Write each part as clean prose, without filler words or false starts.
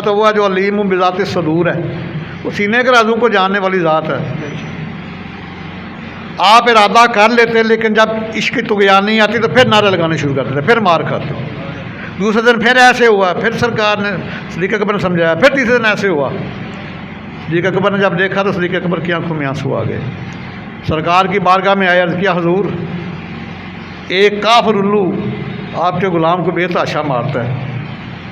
تو وہ جو علیم بذات صدور ہے، وہ سینے کے رازوں کو جاننے والی ذات ہے۔ آپ ارادہ کر لیتے لیکن جب عشق کی طغیانی آتی تو پھر نعرے لگانے شروع کر دیتے، پھر مار کھاتے۔ دوسرے دن پھر ایسے ہوا، پھر سرکار نے صدیق اکبر نے سمجھایا، پھر تیسرے دن ایسے ہوا۔ صدیق اکبر نے جب دیکھا تو صدیق اکبر کی آنکھوں میں آنسو آ گئے۔ سرکار کی بارگاہ میں آئے، عرض کیا حضور ایک کافر الو آپ کے غلام کو بے تحاشا مارتا ہے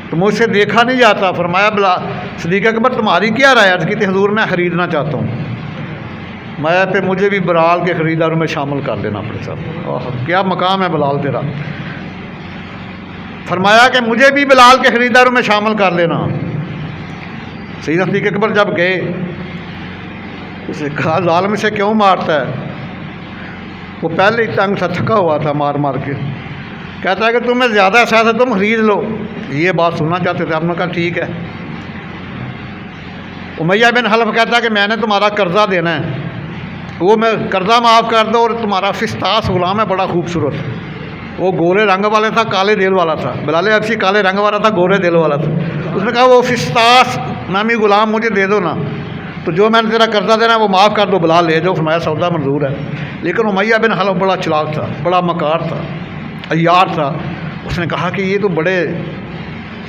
تو مجھ سے دیکھا نہیں جاتا۔ فرمایا بلا صدیق اکبر تمہاری کیا رائے؟ عرض کی تھی حضور میں خریدنا چاہتا ہوں، میں پہ مجھے بھی بلال کے خریداروں میں شامل کر لینا اپنے ساتھ۔ کیا مقام ہے بلال تیرا؟ فرمایا کہ مجھے بھی بلال کے خریداروں میں شامل کر لینا۔ سیدنا صدیق اکبر جب گئے، اسے کہا ظالم سے کیوں مارتا ہے؟ وہ پہلے ہی تنگ تھا، تھکا ہوا تھا مار مار کے۔ کہتا ہے کہ تمہیں زیادہ احساس ہے تم خرید لو۔ یہ بات سننا چاہتے تھے، ہم نے کہا ٹھیک ہے۔ امیہ بن حلف کہتا ہے کہ میں نے تمہارا قرضہ دینا ہے، وہ میں قرضہ معاف کر دو، اور تمہارا فسطاس غلام ہے بڑا خوبصورت، وہ گورے رنگ والے تھا، کالے دل والا تھا۔ بلال حبشی کالے رنگ والا تھا، گورے دل والا تھا۔ اس نے کہا وہ فسطاس نامی غلام مجھے دے دو نا، تو جو میں نے تیرا قرضہ دینا ہے وہ معاف کر دو، بلال لے جاؤ۔ فرمایا سودا منظور ہے۔ لیکن امیہ بن حلف بڑا چلاک تھا، بڑا مکار تھا، عیار تھا۔ اس نے کہا کہ یہ تو بڑے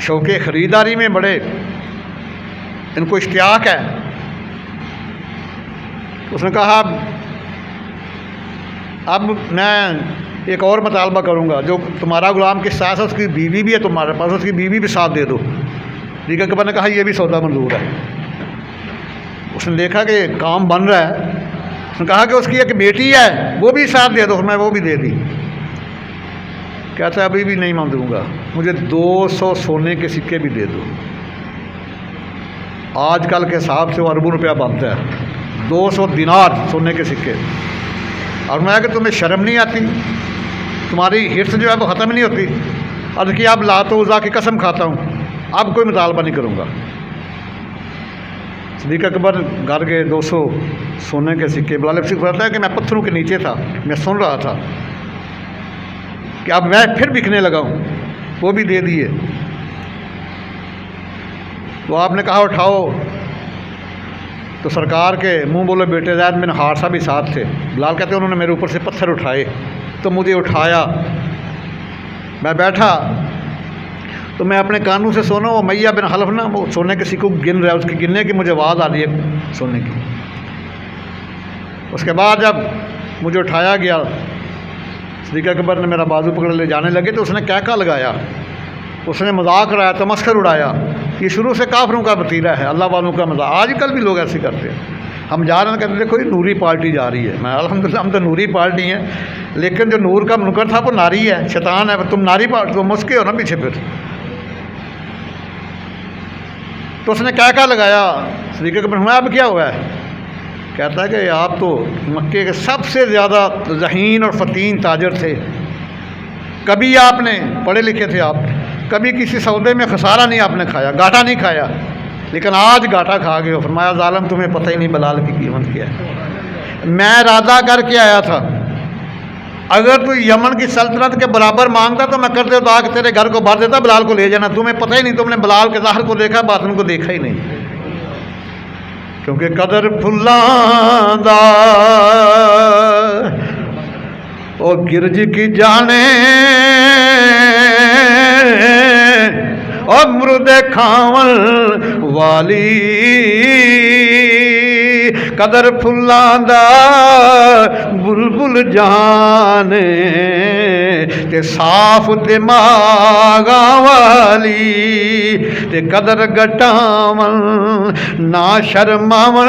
شوق خریداری میں بڑے ان کو اشتیاق ہے۔ اس نے کہا اب میں ایک اور مطالبہ کروں گا، جو تمہارا غلام کے ساتھ اس کی بیوی بھی ہے تمہارے پاس، اس کی بیوی بھی ساتھ دے دو۔ صدیق اکبر نے کہا یہ بھی سودا منظور ہے۔ اس نے دیکھا کہ کام بن رہا ہے، اس نے کہا کہ اس کی ایک بیٹی ہے وہ بھی ساتھ دے دو۔ میں وہ بھی دے دی۔ کہتا ہے ابھی بھی نہیں میں دوں گا، مجھے 200 سونے کے سکے بھی دے دو۔ آج کل کے حساب سے وہ اربوں روپیہ بنتا ہے، 200 دینار سونے کے سکے۔ اور میں کہ تمہیں شرم نہیں آتی؟ تمہاری حرص جو ہے وہ ختم نہیں ہوتی؟ عرض کیا اب لات و عزا کی قسم کھاتا ہوں، اب کوئی مطالبہ نہیں کروں گا۔ صدیق اکبر گھر گئے، 200 سونے کے سکے۔ بلال حبشی کہتا ہے کہ میں پتھروں کے نیچے تھا، میں سن رہا تھا کہ اب میں پھر بکنے لگا ہوں، وہ بھی دے دیے۔ تو آپ نے کہا اٹھاؤ، تو سرکار کے منہ بولے بیٹے زید بن حارثہ بھی ساتھ تھے۔ بلال کہتے ہیں انہوں نے میرے اوپر سے پتھر اٹھائے تو مجھے اٹھایا، میں بیٹھا تو میں اپنے کانوں سے سونا، وہ امیہ بن حلف نا وہ سونے کے سکوں گن رہا ہے، اس کی گننے کی مجھے آواز آ رہی ہے سونے کی۔ اس کے بعد جب مجھے اٹھایا گیا، صدیق اکبر نے میرا بازو پکڑ لے جانے لگے تو اس نے کہکا لگایا، اس نے مذاق اڑایا، تمسخر اڑایا۔ یہ شروع سے کافروں کا وتیرہ ہے، اللہ والوں کا مذاق۔ آج کل بھی لوگ ایسے کرتے ہیں۔ ہم جا رہے ہیں کہتے ہیں دیکھو یہ نوری پارٹی جا رہی ہے۔ میں الحمدللہ ہم تو نوری پارٹی ہیں، لیکن جو نور کا منکر تھا وہ ناری ہے، شیطان ہے۔ تم ناری پارٹی تو مسکے ہو نا پیچھے پھر۔ تو اس نے کہکا لگایا، صدیق اکبر فرمایا اب کیا ہوا ہے؟ کہتا ہے کہ آپ تو مکے کے سب سے زیادہ ذہین اور فتین تاجر تھے، کبھی آپ نے پڑھے لکھے تھے، آپ کبھی کسی سودے میں خسارہ نہیں آپ نے کھایا، گھاٹا نہیں کھایا، لیکن آج گھاٹا کھا گئے ہو۔ فرمایا ظالم تمہیں پتہ ہی نہیں بلال کی قیمت کیا ہے۔ میں ارادہ کر کے آیا تھا اگر تو یمن کی سلطنت کے برابر مانگتا تو میں کر دیتا کہ تیرے گھر کو بھر دیتا، بلال کو لے جانا۔ تمہیں پتہ ہی نہیں، تم نے بلال کے ظاہر کو دیکھا، باطن کو دیکھا ہی نہیں، کیونکہ قدر پھلاں دا او گرج کی جانے او مردے کھاون والی، قدر پھلاں دا بلبل جانے تے صاف دماغاں والی، تے قدر گٹاون نہ شرماون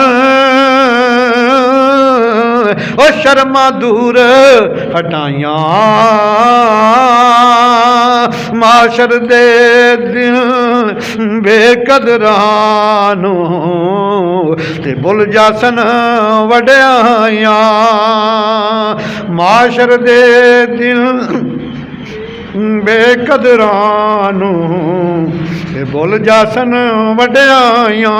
او شرما دور ہٹائیاں، معاشر دے دل بے قدرانو تے بل جاسن وڈیاں، معاشر دے دل بے قدرانو تے بل جاسن وڈیاں۔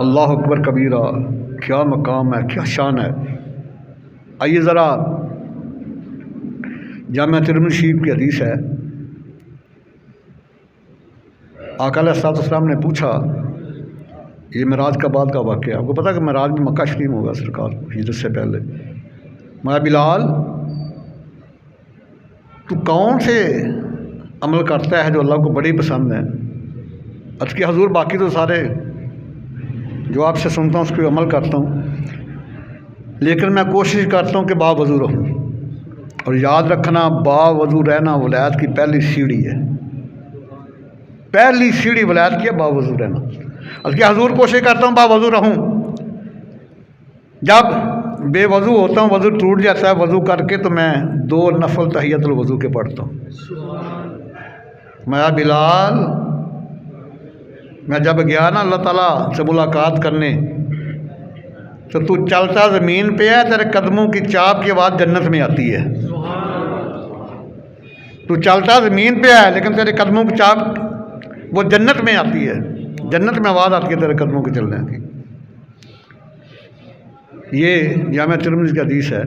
اللہ اکبر کبیرہ، کیا مقام ہے، کیا شان ہے۔ آئیے ذرا جامعہ ترمذی شریف کی حدیث ہے، آقا علیہ الصلوۃ والسلام نے پوچھا، یہ معراج کا بعد کا واقعہ، آپ کو پتہ کہ معراج میں مکہ شریف ہوگا سرکار کو ہجرت سے پہلے۔ میں بلال تو کون سے عمل کرتا ہے جو اللہ کو بڑی پسند ہے؟ عرض کہ حضور باقی تو سارے جو آپ سے سنتا ہوں اس کو عمل کرتا ہوں، لیکن میں کوشش کرتا ہوں کہ باوضو رہوں، اور یاد رکھنا باوضو رہنا ولایت کی پہلی سیڑھی ہے، پہلی سیڑھی ولایت کی ہے باوضو رہنا۔ عرض کہ حضور کوشش کرتا ہوں باوضو رہوں، جب بے وضو ہوتا ہوں وضو ٹوٹ جاتا ہے، وضو کر کے تو میں 2 نفل تحیت الوضو کے پڑھتا ہوں۔ میں بلال، میں جب گیا نا اللہ تعالیٰ سے ملاقات کرنے، تو چلتا زمین پہ ہے، تیرے قدموں کی چاپ کی آواز جنت میں آتی ہے۔ تو چلتا زمین پہ ہے لیکن تیرے قدموں کی چاپ وہ جنت میں آتی ہے، جنت میں آواز آتی ہے تیرے قدموں کے چلنے کی۔ یہ جامعہ ترمذی کی حدیث ہے۔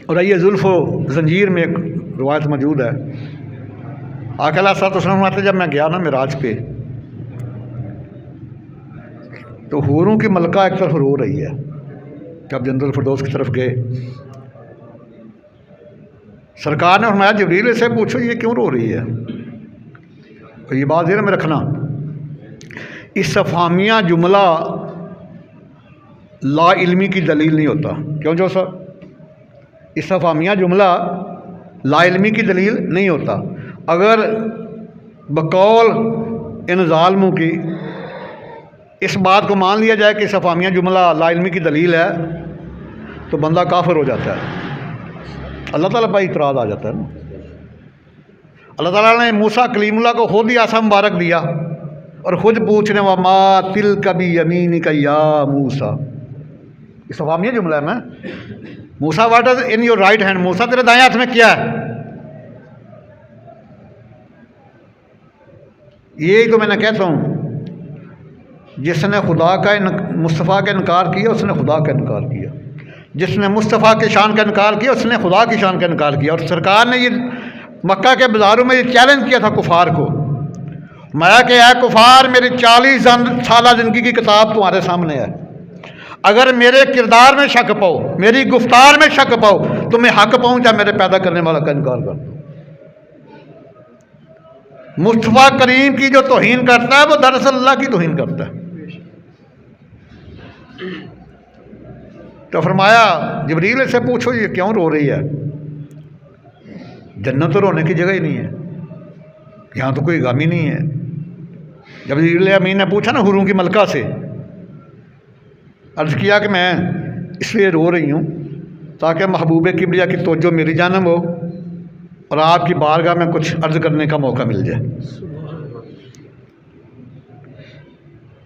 اور یہ زلف و زنجیر میں ایک روایت موجود ہے، آقا علیہ الصلوۃ والسلام آتے جب میں گیا نا معراج پہ، تو حوروں کی ملکہ ایک طرف رو رہی ہے، جب جنت الفردوس کی طرف گئے سرکار نے فرمایا جبریل سے پوچھو یہ کیوں رو رہی ہے؟ اور یہ بات ذہن میں رکھنا، استفہامیہ جملہ لا علمی کی دلیل نہیں ہوتا۔ کیوں جو سر؟ استفہامیہ جملہ لا علمی کی دلیل نہیں ہوتا۔ اگر بقول ان ظالموں کی اس بات کو مان لیا جائے کہ استفہامیہ جملہ لا علمی کی دلیل ہے تو بندہ کافر ہو جاتا ہے، اللہ تعالیٰ پر اعتراض آ جاتا ہے نا۔ اللہ تعالیٰ نے موسیٰ کلیم اللہ کو خود ہی آسا مبارک دیا اور خود پوچھنے وما تلک بیمینک یا موسیٰ، استفہامیہ جملہ ہے میں، موسیٰ what is in your right hand, موسیٰ تیرے دائیں ہاتھ میں کیا ہے؟ یہی تو میں نے کہتا ہوں، جس نے خدا کا مصطفیٰ کا انکار کیا اس نے خدا کا انکار کیا، جس نے مصطفیٰ کی شان کا انکار کیا اس نے خدا کی شان کا انکار کیا۔ اور سرکار نے یہ مکہ کے بازاروں میں یہ چیلنج کیا تھا کفار کو، میں کہ اے کفار میری 40 سالہ زندگی کی کتاب تمہارے سامنے ہے، اگر میرے کردار میں شک پاؤ، میری گفتار میں شک پاؤ، تمہیں حق پہنچا میرے پیدا کرنے والا کا انکار کر دو۔ مصطفیٰ کریم کی جو توہین کرتا ہے وہ دراصل اللہ کی توہین کرتا ہے۔ تو فرمایا جبریل سے پوچھو یہ کیوں رو رہی ہے؟ جنت تو رونے کی جگہ ہی نہیں ہے، یہاں تو کوئی غم ہی نہیں ہے۔ جب جبریل امین نے پوچھا نا حوروں کی ملکہ سے، عرض کیا کہ میں اس لیے رو رہی ہوں تاکہ محبوب کبریا کی توجہ میری جانب ہو اور آپ کی بارگاہ میں کچھ عرض کرنے کا موقع مل جائے۔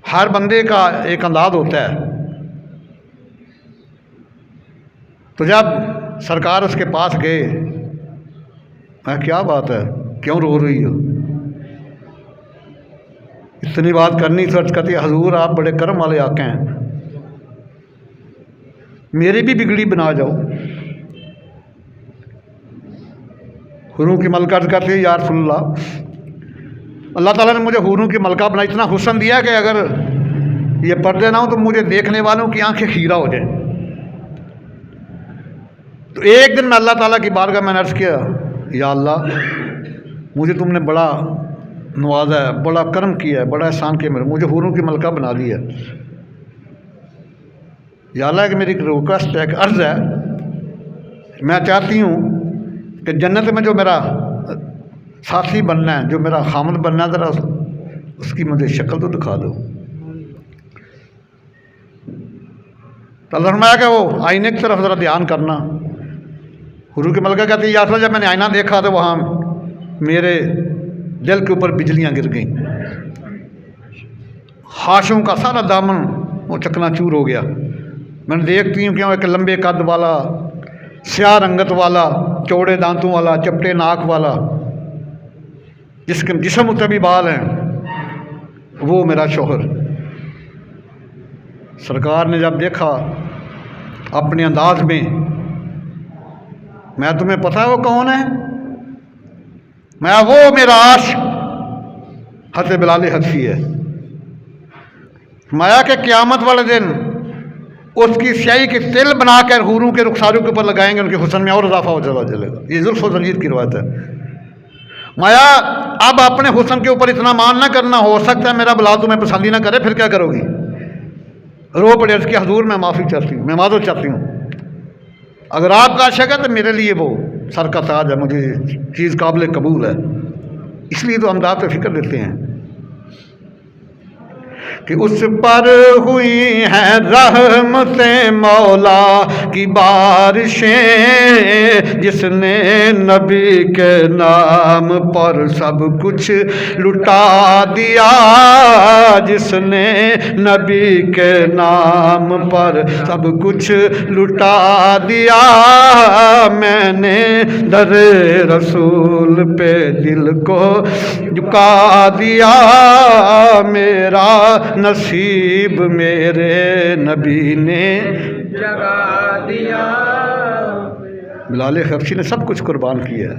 ہر بندے کا ایک انداز ہوتا ہے، تو جب سرکار اس کے پاس گئے، کیا بات ہے کیوں رو رہی ہو؟ اتنی بات کرنی تو عرض کرتی حضور آپ بڑے کرم والے آقا ہیں، میری بھی بگڑی بنا جاؤ۔ حوروں کی ملکہ عرض کرتی یا رسول اللہ تعالیٰ نے مجھے حوروں کی ملکہ بنا، اتنا حسن دیا کہ اگر یہ پردے نہ ہوں تو مجھے دیکھنے والوں کی آنکھیں خیرہ ہو جائیں۔ تو ایک دن میں اللہ تعالیٰ کی بارگاہ میں نے عرض کیا یا اللہ مجھے تم نے بڑا نوازا ہے، بڑا کرم کیا ہے، بڑا احسان کیا، مجھے حوروں کی ملکہ بنا دیا۔ یا اللہ کہ میری ایک ریکویسٹ ہے، ایک عرض ہے، میں چاہتی ہوں کہ جنت میں جو میرا ساتھی بننا ہے، جو میرا خامد بننا ہے، ذرا اس کی مجھے شکل تو دکھا دو۔ تو اللہ فرمایا کہ وہ آئینے کی طرف ذرا دھیان کرنا۔ حضور کی ملکہ کہتی ہے یا رسول اللہ جب میں نے آئینہ دیکھا تو وہاں میرے دل کے اوپر بجلیاں گر گئیں، خاشوں کا سارا دامن وہ چکنا چور ہو گیا۔ میں نے دیکھتی ہوں کہ وہ ایک لمبے قد والا، سیاہ رنگت والا، چوڑے دانتوں والا، چپٹے ناک والا، جس کے جسم اتنے بھی بال ہیں، وہ میرا شوہر۔ سرکار نے جب دیکھا اپنے انداز میں تمہیں پتہ ہے وہ کون ہے؟ میں وہ میرا عاشق حضرت بلال حبشی ہے۔ مایا کہ قیامت والے دن اس کی سیاہی کے تل بنا کر حوروں کے رخساروں کے اوپر لگائیں گے، ان کے حسن میں اور اضافہ ہو چلے گا۔ یہ زلف و زنجیر کی روایت ہے۔ مایا اب اپنے حسن کے اوپر اتنا مان نہ کرنا، ہو سکتا ہے میرا بلال تمہیں پسند ہی نہ کرے، پھر کیا کرو گی؟ رو پڑے اس کی حضور میں معافی چاہتی ہوں، میں معذرت چاہتی ہوں، اگر آپ کا عاشق ہے تو میرے لیے وہ سر کا تاج ہے، مجھے چیز قابل قبول ہے۔ اس لیے تو ہم داد پہ فکر دیتے ہیں کہ اس پر ہوئی ہیں رحمتیں مولا کی بارشیں، جس نے نبی کے نام پر سب کچھ لٹا دیا، جس نے نبی کے نام پر سب کچھ لٹا دیا، میں نے در رسول پہ دل کو جھکا دیا، میرا نصیب میرے نبی نے جگا دیا۔ بلال حبشی نے سب کچھ قربان کیا ہے،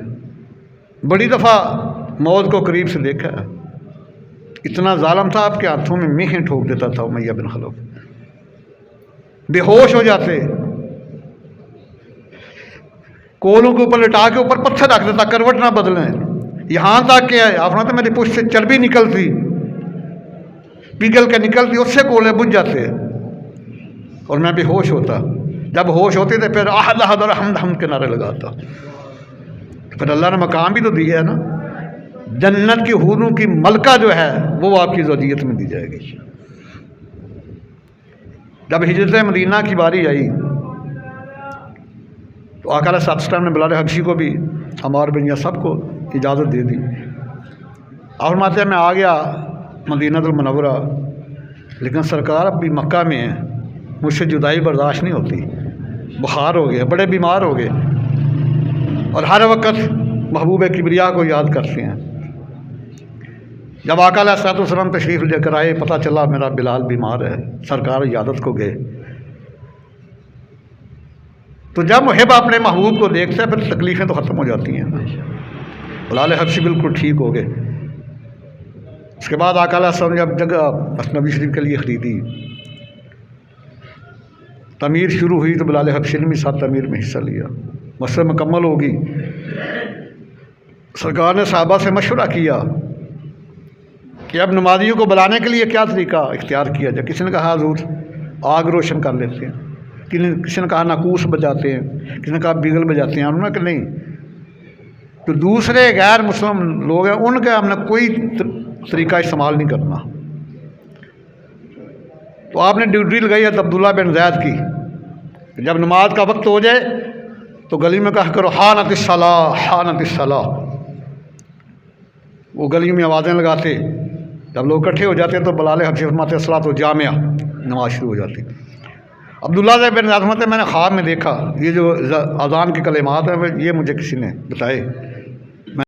بڑی دفعہ موت کو قریب سے دیکھا ہے، اتنا ظالم تھا آپ کے ہاتھوں میں میخیں ٹھوک دیتا تھا امیہ بن خلف، بے ہوش ہو جاتے، کولوں کے اوپر لٹا کے اوپر پتھر رکھ دیتا کروٹ نہ بدلیں، یہاں تک کہ آپ نے میری پشت سے چربی نکلتی، پگھل کے نکلتی، اس سے کولے بجھ جاتے اور میں بے ہوش ہوتا۔ جب ہوش ہوتے تھے پھر احد احد اور حمد حمد کے نعرے لگاتا۔ پھر اللہ نے مقام بھی تو دیا ہے نا، جنت کی حوروں کی ملکہ جو ہے وہ آپ کی زوجیت میں دی جائے گی۔ جب ہجرت مدینہ کی باری آئی تو آقا علیہ السلام نے بلال حبشی کو بھی عمار بن یاسر سب کو اجازت دے دی، اور فرماتے ہیں میں آ گیا مدینہ المنورہ، لیکن سرکار اب بھی مکہ میں ہے، مجھ سے جدائی برداشت نہیں ہوتی، بخار ہو گیا، بڑے بیمار ہو گئے، اور ہر وقت محبوب کبریا کو یاد کرتے ہیں۔ جب آقا علیہ السلام تشریف لے کر آئے، پتہ چلا میرا بلال بیمار ہے، سرکار عیادت کو گئے۔ تو جب محب اپنے محبوب کو دیکھتے ہیں پھر تکلیفیں تو ختم ہو جاتی ہیں۔ بلال حبشی بالکل ٹھیک ہو گئے۔ اس کے بعد آقا علیہ السلام نے جب جگہ نبی شریف کے لیے خریدی، تعمیر شروع ہوئی تو بلال حبشی نے بھی ساتھ تعمیر میں حصہ لیا، مسجد مکمل ہوگی۔ سرکار نے صحابہ سے مشورہ کیا کہ اب نمازیوں کو بلانے کے لیے کیا طریقہ اختیار کیا جائے۔ کسی نے کہا حضور آگ روشن کر لیتے ہیں، کسی نے کہا ناقوس بجاتے ہیں، کسی نے کہا بیگل بجاتے ہیں، انہوں نے کہا نہیں، تو دوسرے غیر مسلم لوگ ہیں ان کا ہم نے کوئی طریقہ استعمال نہیں کرنا۔ تو آپ نے ڈیوٹی لگائی ہے عبداللہ بن زید کی، جب نماز کا وقت ہو جائے تو گلی میں کہا کرو حانت الصلاۃ حانت الصلاۃ، وہ گلی میں آوازیں لگاتے، جب لوگ اکٹھے ہو جاتے تو بلال حبشی فرماتے الصلاۃ جامعہ، نماز شروع ہو جاتی۔ عبداللہ بن زید فرماتے میں نے خواب میں دیکھا یہ جو اذان کے کلمات ہیں یہ مجھے کسی نے بتائے،